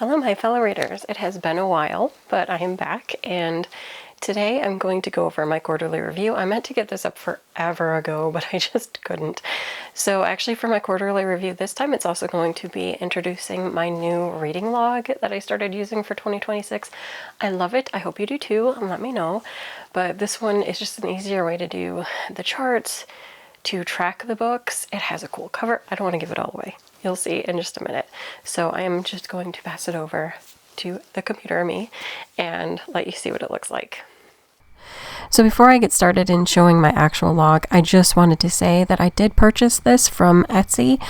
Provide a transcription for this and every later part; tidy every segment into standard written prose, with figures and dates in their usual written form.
Hello, my fellow readers. It has been a while, but I am back, and today I'm going to go over my quarterly review. I meant to get this up forever ago, but I just couldn't. So actually for my quarterly review this time, it's also going to be introducing my new reading log that I started using for 2026. I love it. I hope you do too, and let me know. But this one is just an easier way to do the charts, to track the books. It has a cool cover. I don't want to give it all away. You'll see in just a minute. So I am just going to pass it over to the computer me and let you see what it looks like. So before I get started in showing my actual log, I just wanted to say that I did purchase this from Etsy.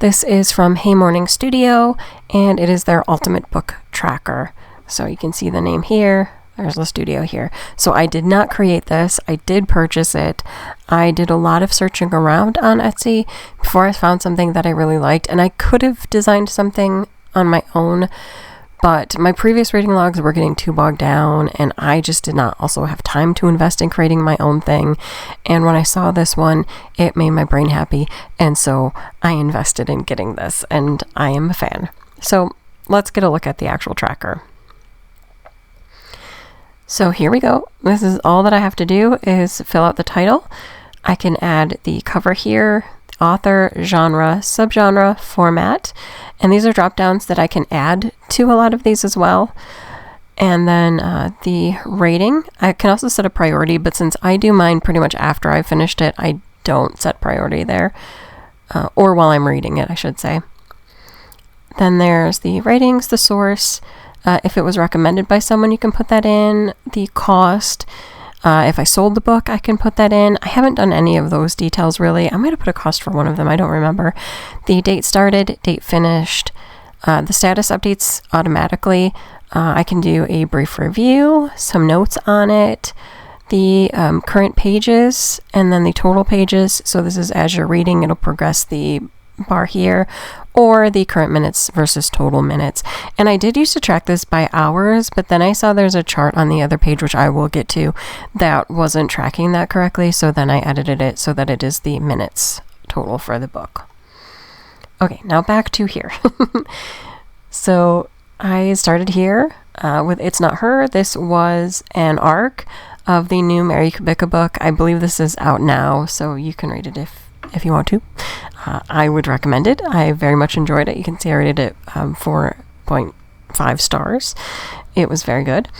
This is from Hey Morning Studio, and it is their ultimate book tracker. So you can see the name here. There's the studio here. So I did not create this. I did purchase it. I did a lot of searching around on Etsy before I found something that I really liked. And I could have designed something on my own, but my previous reading logs were getting too bogged down, and I just did not also have time to invest in creating my own thing. And when I saw this one, it made my brain happy. And so I invested in getting this, and I am a fan. So let's get a look at the actual tracker. So here we go. This is all that I have to do is fill out the title. I can add the cover here, author, genre, subgenre, format, and these are drop downs that I can add to a lot of these as well. And then the rating, I can also set a priority, but since I do mine pretty much after I've finished it, I don't set priority there, or while I'm reading it, I should say. Then there's the ratings, the source. If it was recommended by someone, you can put that in. The cost. If I sold the book, I can put that in. I haven't done any of those details really. I might have put a cost for one of them. I don't remember. The date started, date finished. The status updates automatically. I can do a brief review, some notes on it, the current pages, and then the total pages. So this is as you're reading, it'll progress the bar here, or the current minutes versus total minutes. And I did used to track this by hours, but then I saw there's a chart on the other page, which I will get to, that wasn't tracking that correctly. So then I edited it so that it is the minutes total for the book. Okay, now back to here. So I started here with It's Not Her. This was an arc of the new Mary Kubica book. I believe this is out now, so you can read it if you want to. I would recommend it. I very much enjoyed it. You can see I rated it 4.5 stars. It was very good.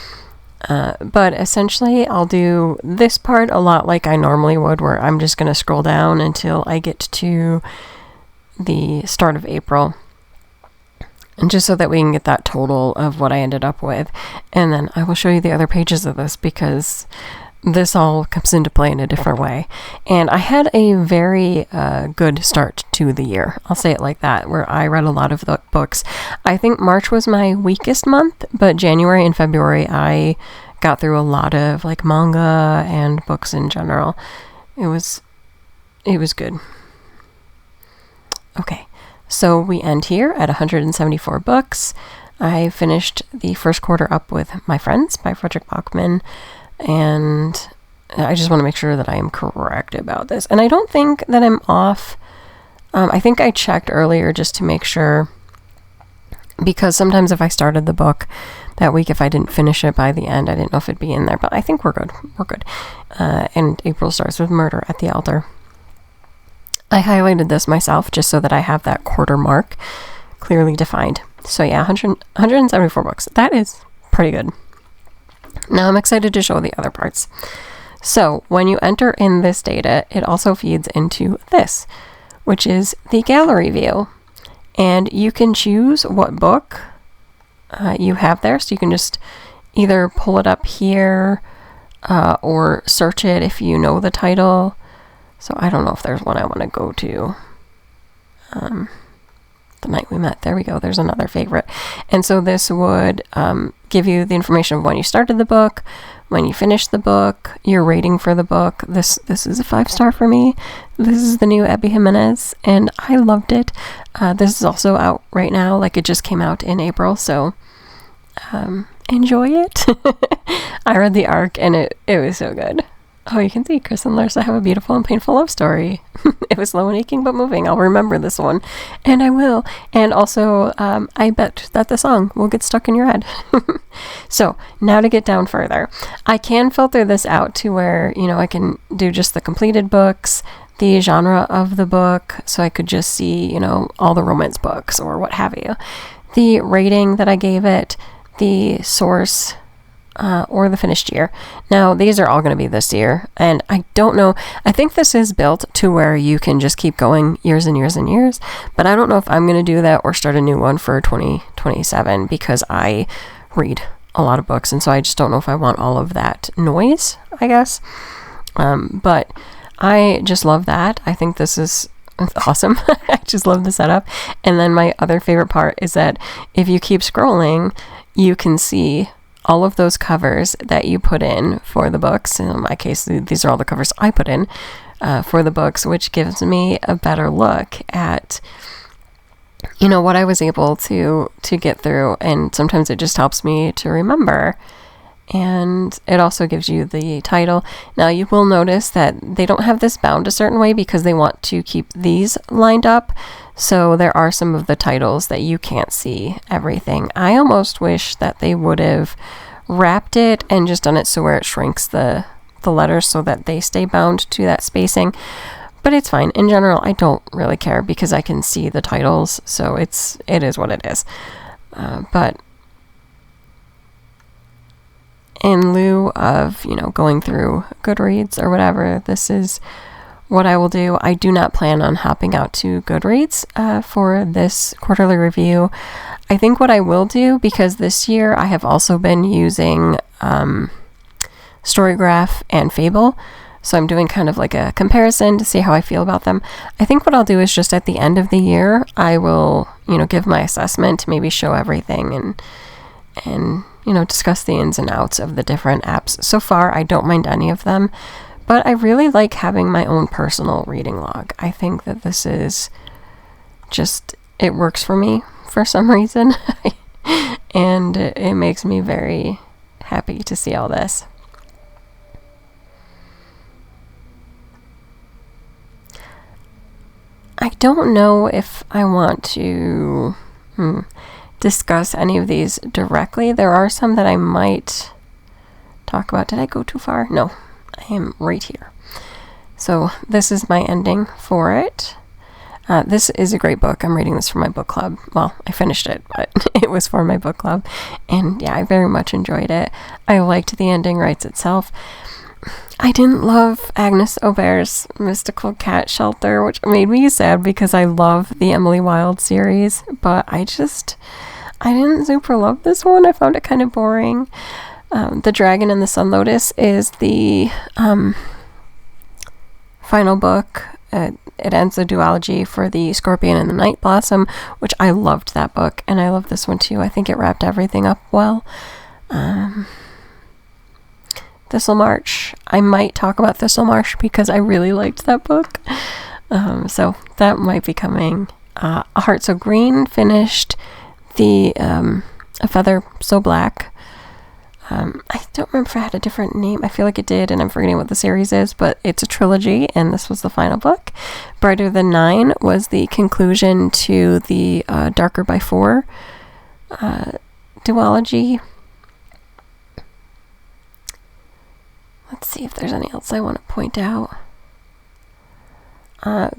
But essentially, I'll do this part a lot like I normally would, where I'm just going to scroll down until I get to the start of April. And just so that we can get that total of what I ended up with. And then I will show you the other pages of this, because this all comes into play in a different way. And I had a very good start to the year. I'll say it like that, where I read a lot of the books. I think March was my weakest month, but January and February I got through a lot of like manga and books in general. It was good. Okay, so we end here at 174 books. I finished the first quarter up with My Friends by Frederick Bachman. And I just want to make sure that I am correct about this. And I don't think that I'm off. I think I checked earlier just to make sure, because sometimes if I started the book that week, if I didn't finish it by the end, I didn't know if it'd be in there. But I think we're good. We're good. And April starts with Murder at the Altar. I highlighted this myself just so that I have that quarter mark clearly defined. So yeah, 174 books. That is pretty good. Now I'm excited to show the other parts. So when you enter in this data, it also feeds into this, which is the gallery view. And you can choose what book you have there. So you can just either pull it up here or search it if you know the title. So I don't know if there's one I want to go to. The Night We Met. There we go. There's another favorite. And so this would give you the information of when you started the book, when you finished the book, your rating for the book. This is a 5-star for me. This is the new Abby Jimenez, and I loved it. This is also out right now. Like, it just came out in April, so enjoy it. I read the arc, and it was so good. Oh, you can see Chris and Larsa have a beautiful and painful love story. It was slow and aching but moving. I'll remember this one. And I will. And also, I bet that the song will get stuck in your head. So, now to get down further. I can filter this out to where, I can do just the completed books, the genre of the book, so I could just see, all the romance books or what have you. The rating that I gave it, the source, or the finished year. Now, these are all going to be this year, and I don't know. I think this is built to where you can just keep going years and years and years, but I don't know if I'm going to do that or start a new one for 2027 because I read a lot of books, and so I just don't know if I want all of that noise, I guess. But I just love that. I think this is awesome. I just love the setup. And then my other favorite part is that if you keep scrolling, you can see all of those covers that you put in for the books. In my case, these are all the covers I put in for the books, which gives me a better look at, what I was able to get through. And sometimes it just helps me to remember. And it also gives you the title. Now, you will notice that they don't have this bound a certain way because they want to keep these lined up. So there are some of the titles that you can't see everything. I almost wish that they would have wrapped it and just done it so where it shrinks the letters so that they stay bound to that spacing. But it's fine. In general, I don't really care because I can see the titles. So it is what it is. But in lieu of, going through Goodreads or whatever, this is what I will do. I do not plan on hopping out to Goodreads for this quarterly review. I think what I will do, because this year I have also been using Storygraph and Fable, so I'm doing kind of like a comparison to see how I feel about them. I think what I'll do is just at the end of the year, I will, give my assessment, maybe show everything and discuss the ins and outs of the different apps. So far, I don't mind any of them. But I really like having my own personal reading log. I think that this is just, it works for me for some reason. And it makes me very happy to see all this. I don't know if I want to discuss any of these directly. There are some that I might talk about. Did I go too far? No. I am right here. So this is my ending for it. This is a great book. I'm reading this for my book club. Well, I finished it, but it was for my book club. And yeah, I very much enjoyed it. I liked the ending writes itself. I didn't love Agnes Aubert's Mystical Cat Shelter, which made me sad because I love the Emily Wilde series, but I didn't super love this one. I found it kind of boring. The Dragon and the Sun Lotus is the final book. It ends the duology for the Scorpion and the Night Blossom, which I loved that book, and I love this one too. I think it wrapped everything up well. Thistlemarsh. I might talk about Thistlemarsh because I really liked that book. So that might be coming. A Heart So Green finished the A Feather So Black. I don't remember if it had a different name. I feel like it did, and I'm forgetting what the series is, but it's a trilogy, and this was the final book. Brighter Than Nine was the conclusion to the Darker by Four duology. Let's see if there's any else I want to point out.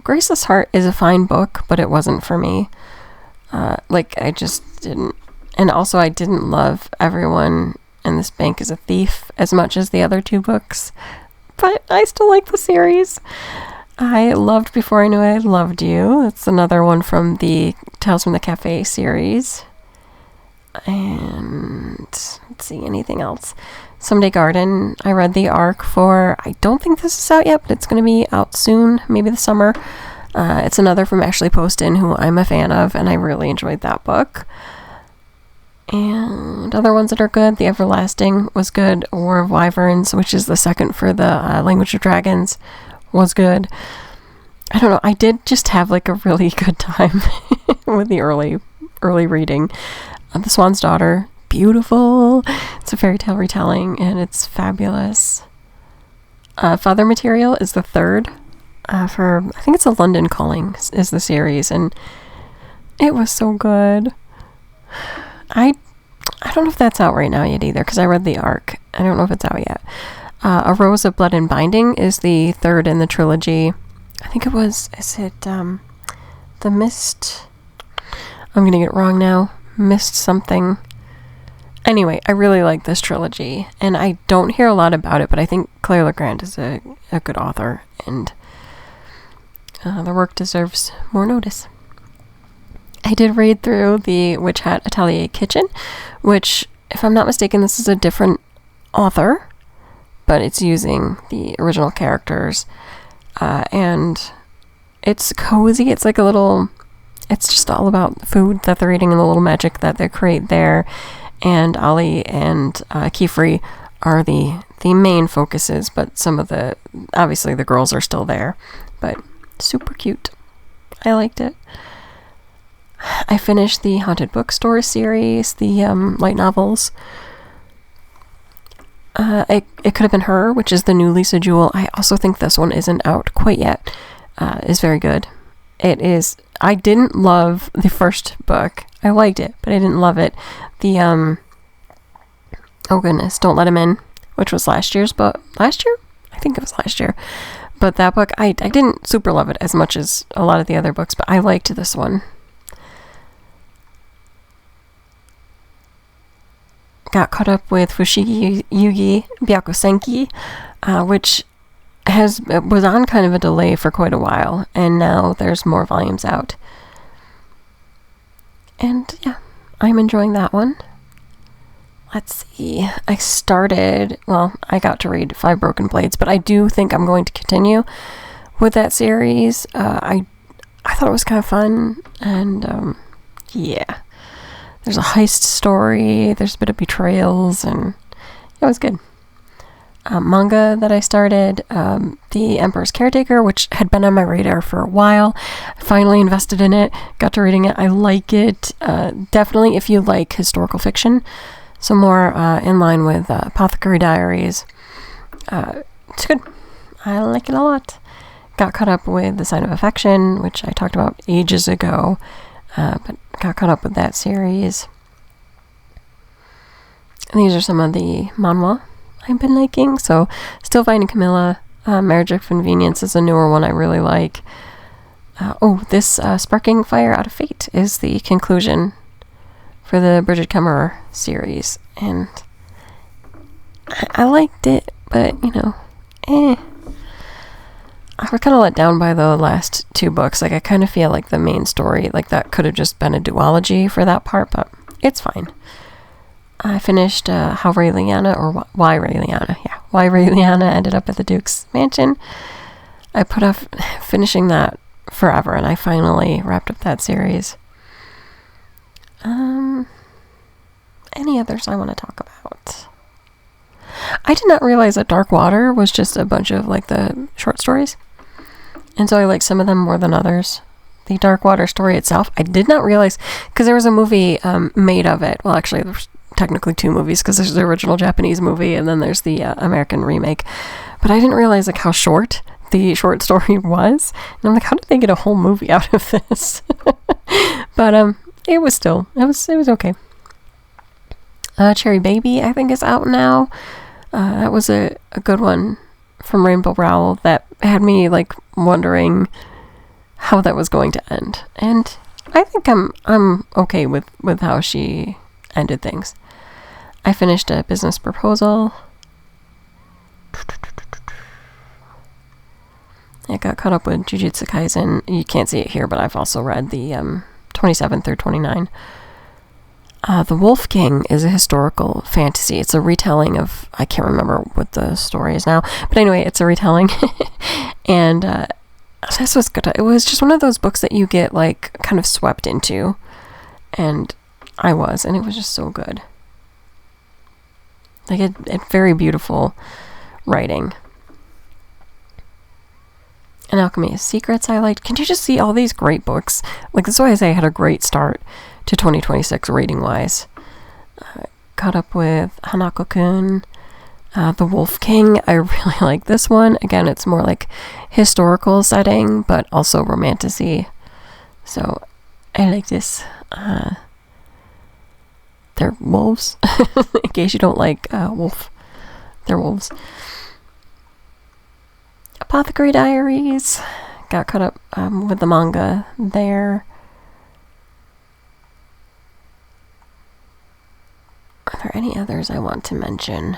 Graceless Heart is a fine book, but it wasn't for me. I just didn't. And also, I didn't love Everyone in This Bank is a Thief as much as the other two books. But I still like the series. I loved Before I Knew I Loved You. That's another one from the Tales from the Cafe series. And let's see, anything else? Someday Garden, I read the arc for, I don't think this is out yet, but it's going to be out soon, maybe this summer. It's another from Ashley Poston, who I'm a fan of, and I really enjoyed that book. And other ones that are good, The Everlasting was good. War of Wyverns, which is the second for the Language of Dragons, was good. I don't know, I did just have like a really good time with the early reading. The Swan's Daughter, beautiful. It's a fairy tale retelling, and it's fabulous. Father Material is the third. I think it's a London Calling is the series, and it was so good. I don't know if that's out right now yet either, because I read the arc. I don't know if it's out yet. A Rose of Blood and Binding is the third in the trilogy. I think it was, The Mist? I'm going to get it wrong now. Mist something. Anyway, I really like this trilogy, and I don't hear a lot about it, but I think Claire LeGrand is a good author, and the work deserves more notice. I did read through the Witch Hat Atelier Kitchen, which, if I'm not mistaken, this is a different author, but it's using the original characters, and it's cozy. It's like it's just all about food that they're eating and the little magic that they create there, and Ali and Kifri are the main focuses, but obviously the girls are still there, but super cute. I liked it. I finished the Haunted Bookstore series, the light novels. It Could Have Been Her, which is the new Lisa Jewell. I also think this one isn't out quite yet. Is very good. It is. I didn't love the first book. I liked it, but I didn't love it. The oh goodness, Don't Let Him In, which was last year's book. Last year? I think it was last year. But that book, I didn't super love it as much as a lot of the other books, but I liked this one. Got caught up with Fushigi Yugi Byakusenki, which was on kind of a delay for quite a while, and now there's more volumes out. And yeah, I'm enjoying that one. Let's see. I got to read 5 Broken Blades, but I do think I'm going to continue with that series. I thought it was kind of fun, and yeah. There's a heist story, there's a bit of betrayals, and it was good. Manga that I started, The Emperor's Caretaker, which had been on my radar for a while. I finally invested in it, got to reading it. I like it. Definitely if you like historical fiction, so more in line with Apothecary Diaries. It's good. I like it a lot. Got caught up with The Sign of Affection, which I talked about ages ago. But got caught up with that series. And these are some of the manhwa I've been liking. So, Still Finding Camilla, Marriage of Convenience is a newer one I really like. This Sparking Fire Out of Fate is the conclusion for the Bridget Kemmerer series. And I liked it, but, I was kind of let down by the last 2 books. Like, I kind of feel like the main story, like, that could have just been a duology for that part, but it's fine. I finished How Ray Lyanna, or Why Ray Lyanna. Yeah, Why Ray Lyanna ended up at the Duke's mansion. I put off finishing that forever, and I finally wrapped up that series. Any others I want to talk about? I did not realize that Dark Water was just a bunch of, like, the short stories. And so I like some of them more than others. The Dark Water story itself, I did not realize, because there was a movie made of it. Well, actually, there's technically 2 movies, because there's the original Japanese movie, and then there's the American remake. But I didn't realize, like, how short the short story was. And I'm like, how did they get a whole movie out of this? But it was okay. Cherry Baby, I think, is out now. That was a good one from Rainbow Rowell that had me, like, wondering how that was going to end. And I think I'm okay with how she ended things. I finished A Business Proposal. I got caught up with Jujutsu Kaisen. You can't see it here, but I've also read the 27 through 29. The Wolf King is a historical fantasy. It's a retelling of, I can't remember what the story is now, but anyway, it's a retelling. And this was good. It was just one of those books that you get, like, kind of swept into, and it was just so good. Like, it very beautiful writing. And Alchemy of Secrets I liked. Can you just see all these great books? Like, that's why I say I had a great start to 2026 reading-wise. Caught up with Hanako-kun, The Wolf King, I really like this one. Again, it's more like historical setting, but also romantasy. So I like this. They're wolves. In case you don't like wolf. They're wolves. Apothecary Diaries. Got caught up with the manga there. Are there any others I want to mention?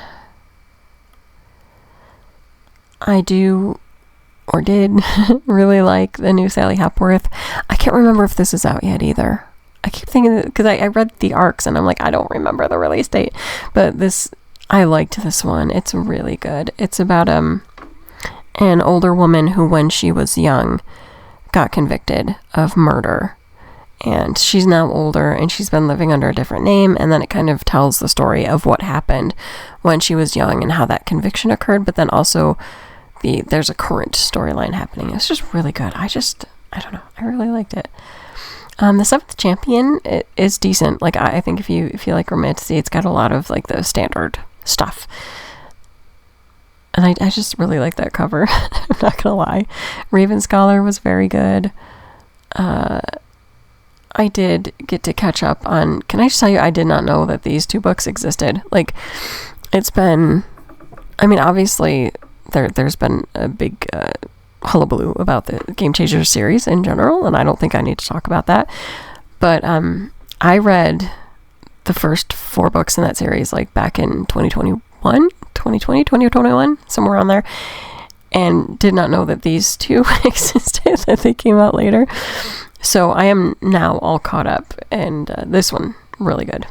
I do, or did, really like the new Sally Hepworth. I can't remember if this is out yet either. I keep thinking, because I read the arcs and I'm like, I don't remember the release date. But I liked this one. It's really good. It's about an older woman who, when she was young, got convicted of murder. And she's now older and she's been living under a different name. And then it kind of tells the story of what happened when she was young and how that conviction occurred. But then also there's a current storyline happening. It's just really good. I don't know. I really liked it. The Seventh Champion is decent. Like, I think if you like romantasy, it's got a lot of like the standard stuff. And I just really like that cover. I'm not gonna lie. Raven Scholar was very good. I did get to catch up on... Can I just tell you, I did not know that these two books existed. Like, it's been... I mean, obviously, there's been a big hullabaloo about the Game Changers series in general, and I don't think I need to talk about that. But I read the first 4 books in that series, like, back in 2021, somewhere around there, and did not know that these two existed, that they came out later. So I am now all caught up, and this one, really good.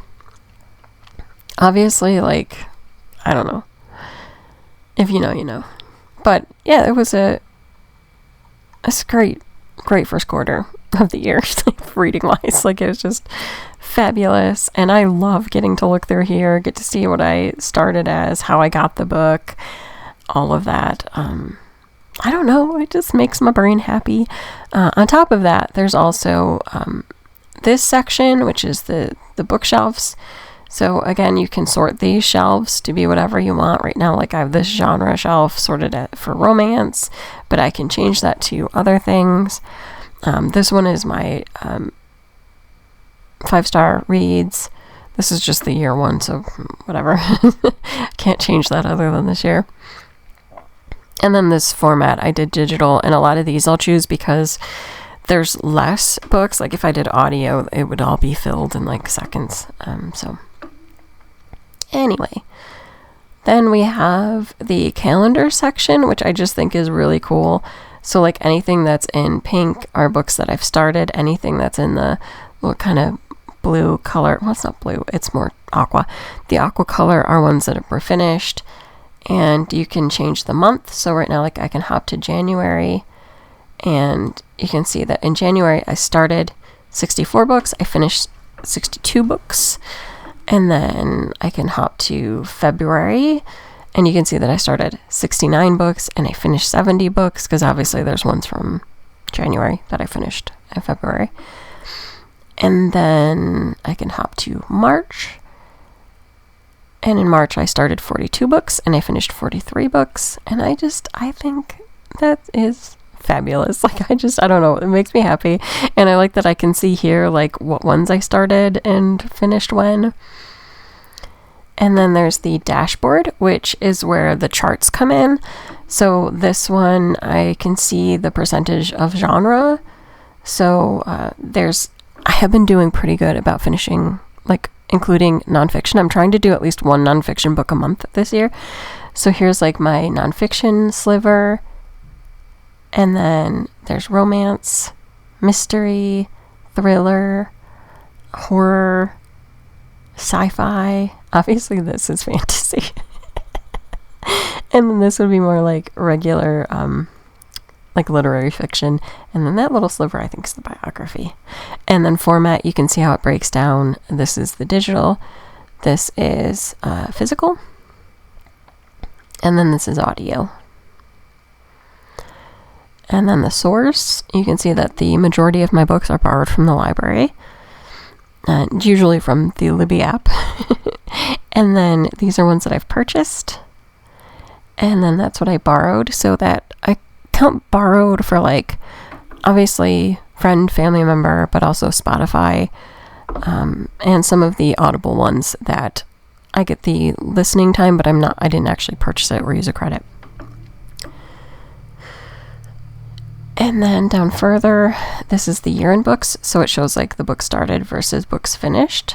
Obviously, like, I don't know. If you know, you know. But, yeah, it was a great first quarter of the year, reading-wise. Like, it was just fabulous, and I love getting to look through here, get to see what I started as, how I got the book, all of that. I don't know, it just makes my brain happy. On top of that, there's also this section, which is the bookshelves. So again, you can sort these shelves to be whatever you want. Right now, like, I have this genre shelf sorted for romance, but I can change that to other things. This one is my 5-star reads. This is just the year one, so whatever. Can't change that other than this year. And then this format, I did digital, and a lot of these I'll choose because there's less books. Like, if I did audio, it would all be filled in like seconds. So anyway, then we have the calendar section, which I just think is really cool. So like, anything that's in pink are books that I've started. Anything that's in the little kind of blue color, well, it's not blue, it's more aqua. The aqua color are ones that were finished. And you can change the month. So right now, like, I can hop to January, and you can see that in January I started 64 books. I finished 62 books. And then I can hop to February, and you can see that I started 69 books and I finished 70 books, because obviously there's ones from January that I finished in February. And then I can hop to March. And in March, I started 42 books, and I finished 43 books. And I think that is fabulous. Like, I don't know, it makes me happy. And I like that I can see here, like, what ones I started and finished when. And then there's the dashboard, which is where the charts come in. So this one, I can see the percentage of genre. So I have been doing pretty good about finishing, like, including nonfiction. I'm trying to do at least one nonfiction book a month this year. So here's like my nonfiction sliver. And then there's romance, mystery, thriller, horror, sci-fi. Obviously this is fantasy. And then this would be more like regular, like literary fiction. And then that little sliver, I think, is the biography. And then format, you can see how it breaks down. This is the digital. This is physical. And then this is audio. And then the source, you can see that the majority of my books are borrowed from the library. Usually from the Libby app. And then these are ones that I've purchased. And then that's what I borrowed. So that I count borrowed for like, obviously friend, family member, but also Spotify, and some of the Audible ones that I get the listening time, but I didn't actually purchase it or use a credit. And then down further, this is the year in books. So it shows like the book started versus books finished.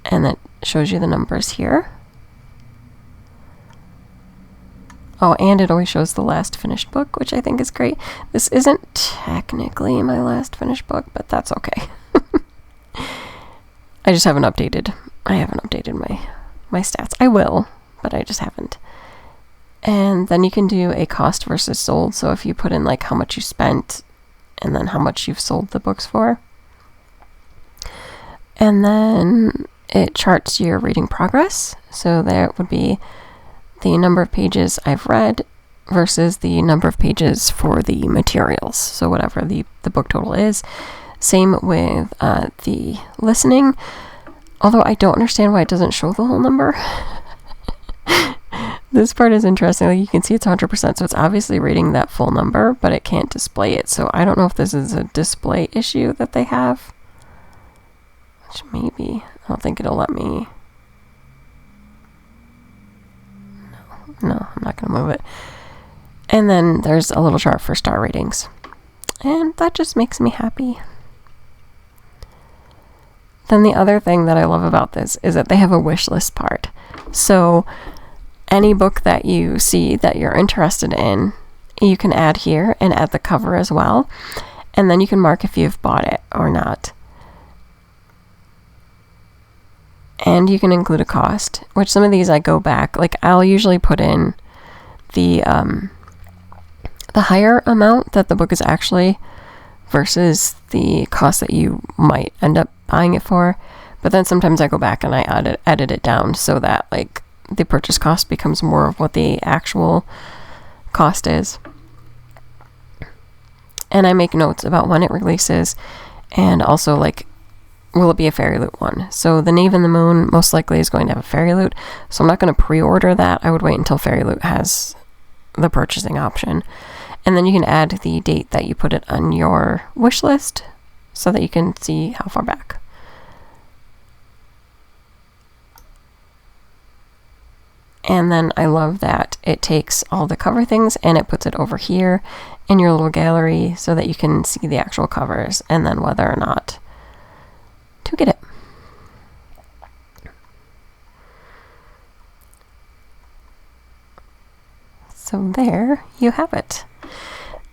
And that shows you the numbers here. Oh, and it always shows the last finished book, which I think is great. This isn't technically my last finished book, but that's okay. I just haven't updated. I haven't updated my stats. I will, but I just haven't. And then you can do a cost versus sold. So if you put in like how much you spent and then how much you've sold the books for. And then it charts your reading progress. So there would be the number of pages I've read versus the number of pages for the materials. So whatever the book total is. Same with the listening. Although I don't understand why it doesn't show the whole number. This part is interesting. Like you can see it's 100%. So it's obviously reading that full number, but it can't display it. So I don't know if this is a display issue that they have. Which maybe. I don't think it'll let me. No, I'm not going to move it. And then there's a little chart for star ratings. And that just makes me happy. Then the other thing that I love about this is that they have a wish list part. So any book that you see that you're interested in, you can add here and add the cover as well. And then you can mark if you've bought it or not. And you can include a cost, which some of these I go back. Like I'll usually put in the higher amount that the book is actually versus the cost that you might end up buying it for. But then sometimes I go back and I edit it down so that like the purchase cost becomes more of what the actual cost is. And I make notes about when it releases and also like, will it be a fairy loot one? So the Knave and the Moon most likely is going to have a fairy loot. So I'm not going to pre-order that. I would wait until fairy loot has the purchasing option. And then you can add the date that you put it on your wish list so that you can see how far back. And then I love that it takes all the cover things and it puts it over here in your little gallery so that you can see the actual covers and then whether or not to get it. So there you have it.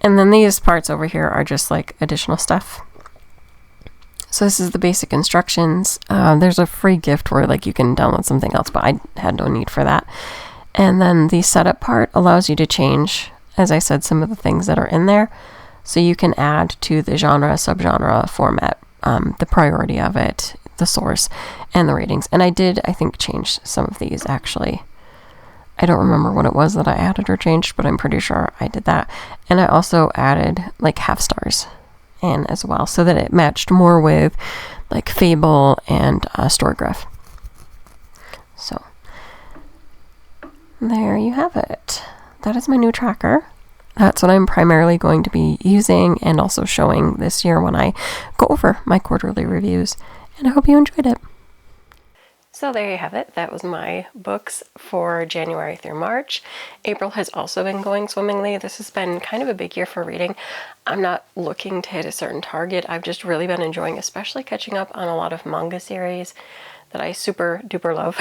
And then these parts over here are just like additional stuff. So this is the basic instructions. There's a free gift where like you can download something else, but I had no need for that. And then the setup part allows you to change, as I said, some of the things that are in there. So you can add to the genre, subgenre, format, the priority of it, the source, and the ratings. And I did, I think, change some of these actually. I don't remember what it was that I added or changed, but I'm pretty sure I did that. And I also added like half stars in as well, so that it matched more with like Fable and Storygraph. So there you have it. That is my new tracker. That's what I'm primarily going to be using and also showing this year when I go over my quarterly reviews. And I hope you enjoyed it. So there you have it. That was my books for January through March. April has also been going swimmingly. This has been kind of a big year for reading. I'm not looking to hit a certain target. I've just really been enjoying, especially catching up on a lot of manga series that I super duper love.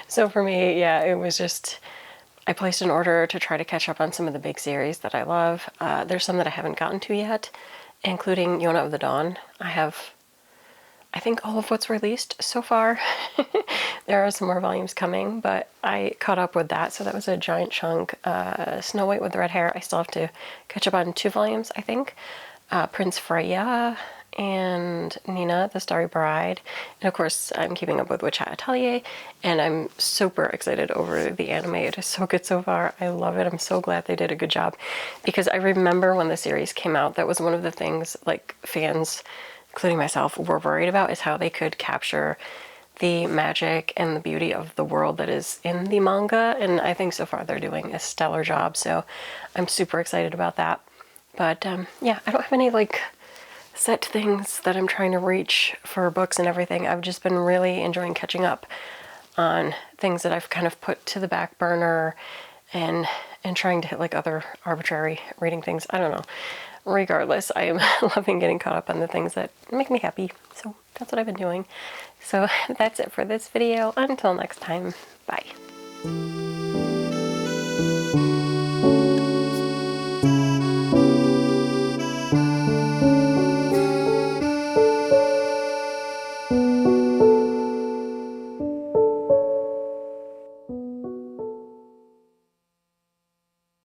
So for me, yeah, it was just, I placed an order to try to catch up on some of the big series that I love. There's some that I haven't gotten to yet, including Yona of the Dawn. I think all of what's released so far. There are some more volumes coming, but I caught up with that, so that was a giant chunk. Snow White with the Red Hair, I still have to catch up on 2 volumes, I think. Prince Freya and Nina, the Starry Bride. And of course, I'm keeping up with Witch Hat Atelier, and I'm super excited over the anime. It is so good so far. I love it. I'm so glad they did a good job, because I remember when the series came out, that was one of the things like fans, including myself, were worried about, is how they could capture the magic and the beauty of the world that is in the manga, and I think so far they're doing a stellar job, so I'm super excited about that. But yeah, I don't have any like set things that I'm trying to reach for books and everything. I've just been really enjoying catching up on things that I've kind of put to the back burner and trying to hit like other arbitrary reading things. I don't know. Regardless, I am loving getting caught up on the things that make me happy. So that's what I've been doing. So that's it for this video. Until next time, bye.